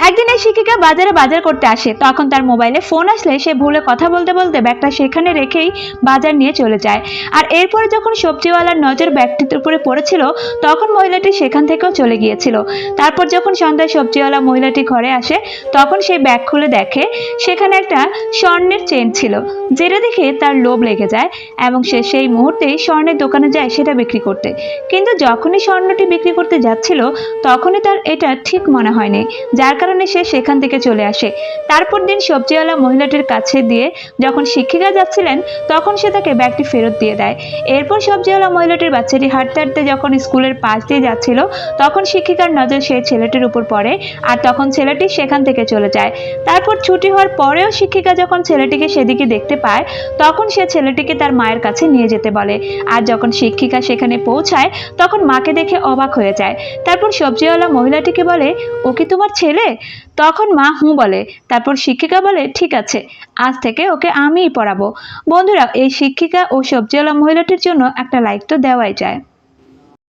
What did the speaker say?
একদিন এই শিক্ষিকা বাজারে বাজার করতে আসে, তখন তার মোবাইলে ফোন আসলে সে ভুলে কথা বলতে বলতে ব্যাগটা সেখানে রেখেই বাজার নিয়ে চলে যায়। আর এরপরে যখন সবজিওয়ালার নজর ব্যাগটির উপরে পড়েছিল, তখন মহিলাটি সেখান থেকেও চলে গিয়েছিল। তারপর যখন সন্ধ্যায় সবজিওয়ালা মহিলাটি ঘরে আসে, তখন সেই ব্যাগ খুলে দেখে সেখানে একটা স্বর্ণের চেন ছিল, যেটা দেখে তার লোভ লেগে যায় এবং সে সেই মুহূর্তেই স্বর্ণের দোকানে যায় সেটা বিক্রি করতে। কিন্তু যখনই স্বর্ণটি বিক্রি করতে যাচ্ছিল, তখনই তার এটা ঠিক মনে হয়নি, যার কারণে সে সেখান থেকে চলে আসে। তারপর দিন সবজিওয়ালা মহিলাটির কাছে দিয়ে যখন শিক্ষিকা যাচ্ছিলেন, তখন সে তাকে ব্যাগটি ফেরত দিয়ে দেয়। এরপর সবজিওয়ালা মহিলাটির বাচ্চাটি হাঁটতে হাঁটতে যখন স্কুলের পাশ দিয়ে যাচ্ছিল, তখন শিক্ষিকার নজর সেই ছেলেটির উপর পড়ে, আর তখন ছেলেটি সেখান থেকে চলে যায়। তারপর ছুটি হওয়ার পরেও শিক্ষিকা যখন ছেলেটিকে সেদিকে দেখতে পায়, তখন সে ছেলেটিকে তার মায়ের কাছে নিয়ে যেতে বলে। আর যখন শিক্ষিকা সেখানে পৌঁছায়, তখন মাকে দেখে অবাক হয়ে যায়। তারপর সবজিওয়ালা মহিলাটিকে বলে, ও কি তোমার ছেলে? তখন মা হুঁ বলে। তারপর শিক্ষিকা বলে, ঠিক আছে, আজ থেকে ওকে আমিই পড়াবো। বন্ধুরা, এই শিক্ষিকা ও সবজিওয়ালা মহিলাটির জন্য একটা লাইক তো দেওয়াই যায়।